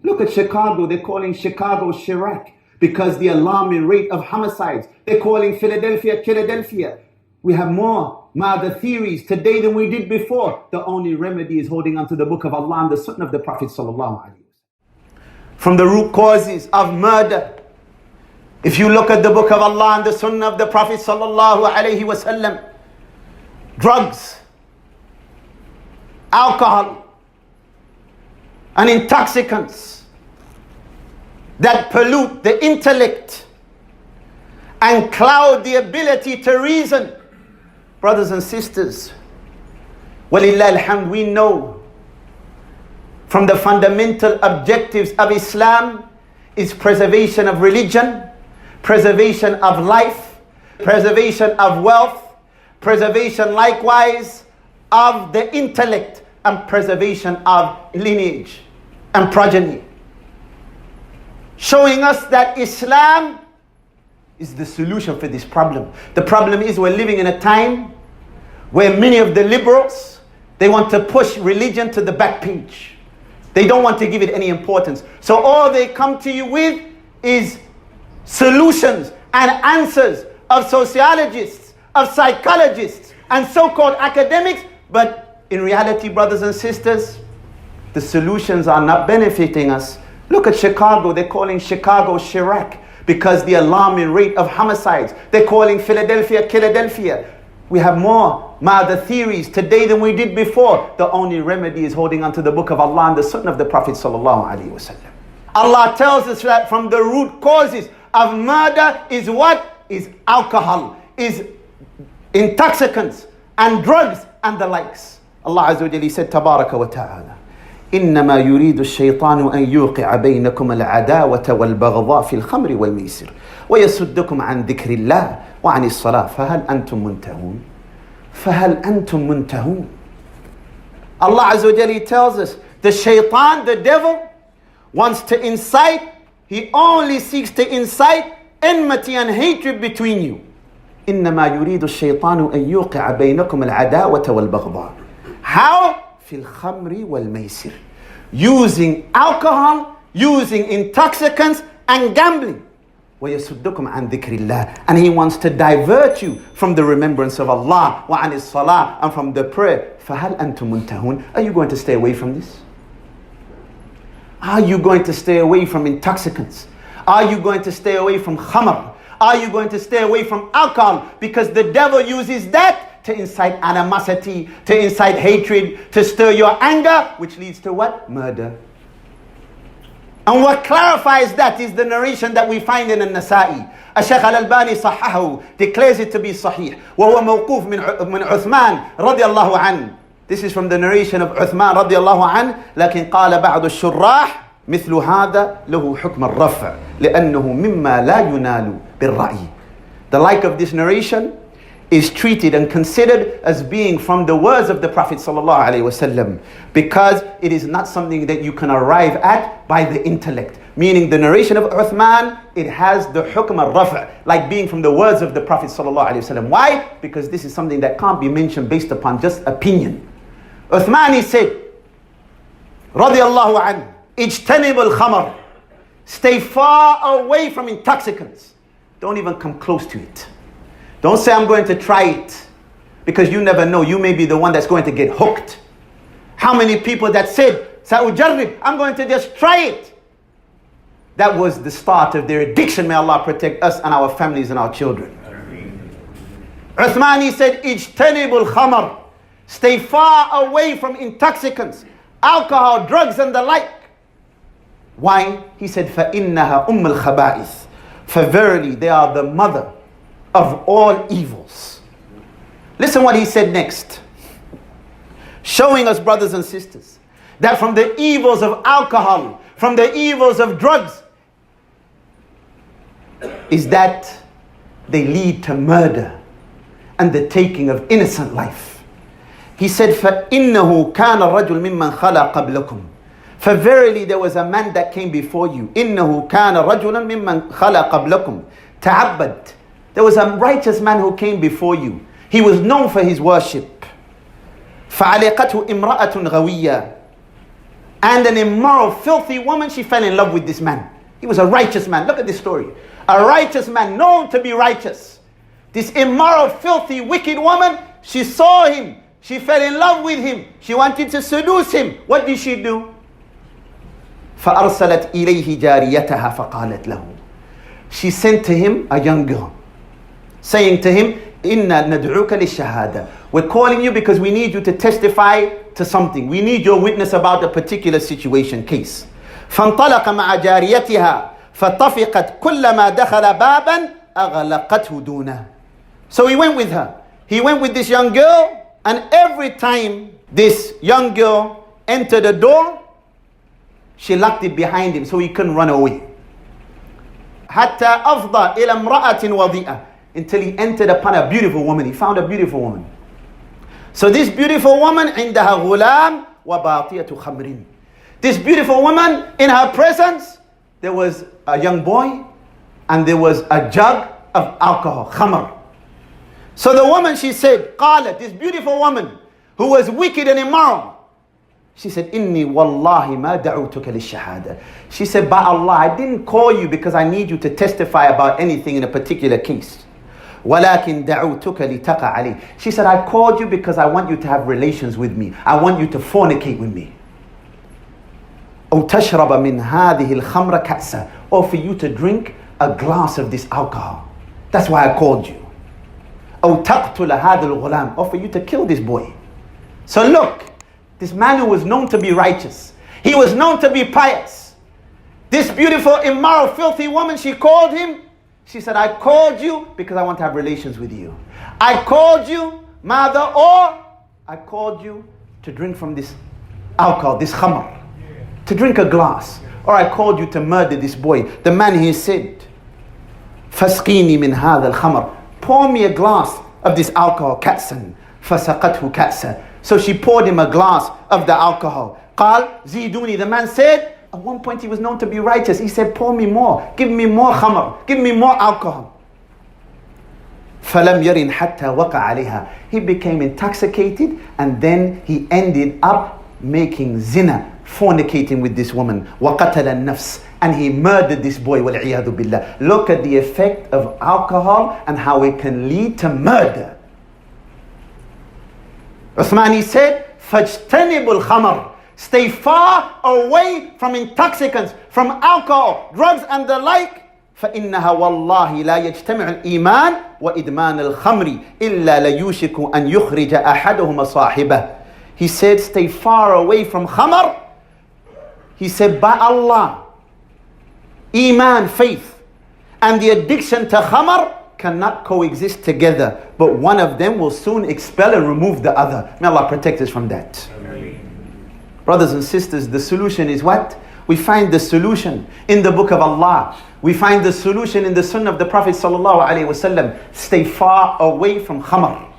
Look at Chicago. They're calling Chicago Chirac because the alarming rate of homicides. They're calling Philadelphia Philadelphia. We have more murder theories today than we did before. The only remedy is holding on to the book of Allah and the sunnah of the Prophet sallallahu alaihi wasallam. From the root causes of murder, if you look at the book of Allah and the sunnah of the Prophet sallallahu alaihi wasallam, drugs, alcohol, and intoxicants that pollute the intellect and cloud the ability to reason. Brothers and sisters, walillah alhamd, we know from the fundamental objectives of Islam is preservation of religion, preservation of life, preservation of wealth, preservation likewise of the intellect, and preservation of lineage and progeny. Showing us that Islam is the solution for this problem. The problem is we're living in a time where many of the liberals, they want to push religion to the back page. They don't want to give it any importance. So all they come to you with is solutions and answers of sociologists, of psychologists, and so-called academics. But in reality, brothers and sisters, the solutions are not benefiting us. Look at Chicago. They're calling Chicago Chirac because the alarming rate of homicides. They're calling Philadelphia Philadelphia. We have more murder theories today than we did before. The only remedy is holding on to the book of Allah and the sunnah of the Prophet sallallahu alaihi wasallam. Allah tells us that from the root causes of murder is what? Is alcohol, is intoxicants and drugs and the likes. Allah Azza wa Jalla said, Tabaraka wa Ta'ala, إنما يريد الشيطان أن يوقع بينكم العداوة والبغضاء في الخمر والميسر ويصدكم عن ذكر الله وعن الصلاة فهل أنتم منتهون فهل أنتم منتهون. Allah Azza wa Jalla tells us the shaitan, the devil, wants to incite, he only seeks to incite enmity and hatred between you. إنما يريد الشيطان أن يوقع بينكم العداوة والبغضاء. How? في الخمر والميسر. Using alcohol, using intoxicants and gambling. ويصدكم عن ذكر الله. And he wants to divert you from the remembrance of Allah وعن الصلاة, and from the prayer. فهل أنتم منتهون. Are you going to stay away from this? Are you going to stay away from intoxicants? Are you going to stay away from khamr? Are you going to stay away from alcohol? Because the devil uses that to incite animosity, to incite hatred, to stir your anger, which leads to what? Murder. And what clarifies that is the narration that we find in An-Nasa'i. Shaykh Al-Albani صححه, declares it to be sahih. وهو موقوف من عثمان رضي الله عنه. This is from the narration of Uthman رضي الله عنه. لكن قال بعض الشراح مثل هذا له حكم الرفع لأنه مما لا ينال بالرأي. The like of this narration is treated and considered as being from the words of the Prophet sallallahu alaihi wasallam, because it is not something that you can arrive at by the intellect. Meaning the narration of Uthman, it has the hukm al-raf', like being from the words of the Prophet sallallahu alaihi wasallam. Why? Because this is something that can't be mentioned based upon just opinion. Uthman, he said, radiyallahu anhu, ijtanib al-khamar, stay far away from intoxicants. Don't even come close to it. Don't say I'm going to try it, because you never know. You may be the one that's going to get hooked. How many people that said, Sa'ujarrib, I'm going to just try it. That was the start of their addiction. May Allah protect us and our families and our children. Uthman, he said, Ijtanibul khamar, stay far away from intoxicants, alcohol, drugs and the like. Why? He said, فَإِنَّهَا أُمُّ الْخَبَائِثِ, for verily they are the mother of all evils. Listen what he said next. Showing us, brothers and sisters, that from the evils of alcohol, from the evils of drugs, is that they lead to murder and the taking of innocent life. He said, فَإِنَّهُ كَانَ الرَّجُلْ مِمَّنْ خَلَى قَبْلَكُمْ, for verily there was a man that came before you. إِنَّهُ كَانَ رَجُلًا مِمَّنْ خَلَى قَبْلَكُمْ تَعَبَّدْ. There was a righteous man who came before you. He was known for his worship. فَعَلِقَتْهُ إِمْرَأَةٌ غَوِيَّةٌ, and an immoral, filthy woman, she fell in love with this man. He was a righteous man. Look at this story. A righteous man, known to be righteous. This immoral, filthy, wicked woman, she saw him. She fell in love with him. She wanted to seduce him. What did she do? فَأَرْسَلَتْ إِلَيْهِ جَارِيَتَهَا فَقَالَتْ لَهُ. She sent to him a young girl, saying to him, إِنَّا نَدْعُوكَ لِلشَّهَادَةِ. We're calling you because we need you to testify to something. We need your witness about a particular situation, case. فَانْطَلَقَ مَعَ جَارِيَتِهَا فَطَفِقَتْ كُلَّمَا دَخَلَ بَابًا أَغْلَقَتْهُ دُونَهُ. So he went with her. He went with this young girl, and every time this young girl entered a door, she locked it behind him so he couldn't run away. حَتَّى أَفْضَى إِلَى امْرَأَةٍ وَضِيئَةٍ. Until he entered upon a beautiful woman. He found a beautiful woman. So this beautiful woman, عندها غلام وباطية خمر. This beautiful woman, in her presence, there was a young boy and there was a jug of alcohol, khamr. So the woman, she said, قالت, this beautiful woman who was wicked and immoral, she said, إني والله ما دعوتك للشهادة. She said, by Allah, I didn't call you because I need you to testify about anything in a particular case. ولكن دعوتك لتقع علي. She said, I called you because I want you to have relations with me. I want you to fornicate with me. أو تشرب من هذه الخمر كأسا. Or for you to drink a glass of this alcohol. That's why I called you. أو تقتل هذا الغلام. Or for you to kill this boy. So look, this man who was known to be righteous, he was known to be pious. This beautiful, immoral, filthy woman, she called him. She said, I called you because I want to have relations with you. I called you, mother, or I called you to drink from this alcohol, this khamr, to drink a glass. Or I called you to murder this boy. The man, he said, فَاسْقِينِي مِنْ هَذَا الْخَمْرِ. Pour me a glass of this alcohol, كَأْسًا فَسَقَتْهُ كَأْسًا. So she poured him a glass of the alcohol. قال زيدوني. The man said, at one point he was known to be righteous. He said, pour me more. Give me more khamr. Give me more alcohol. فَلَمْ يَرِنْ حَتَّى وَقَعَ عَلَيْهَا. He became intoxicated and then he ended up making zina, fornicating with this woman. وَقَتَلَ النَّفْسِ. And he murdered this boy. وَالْعِيَاذُ بِاللَّهِ. Look at the effect of alcohol and how it can lead to murder. Uthman, he said, فَاجْتَنِبُوا الْخَمَرِ. Stay far away from intoxicants, from alcohol, drugs and the like. فإنها والله لا يجتمع الإيمان وإدمان الخمر إلا ليوشك أن يخرج أحدهما صاحبه. He said, stay far away from khamr. He said, by Allah, Iman, faith, and the addiction to khamr cannot coexist together, but one of them will soon expel and remove the other. May Allah protect us from that. Amen. Brothers and sisters, the solution is what? We find the solution in the book of Allah. We find the solution in the sunnah of the Prophet sallallahu alaihi wasallam. Stay far away from khamr.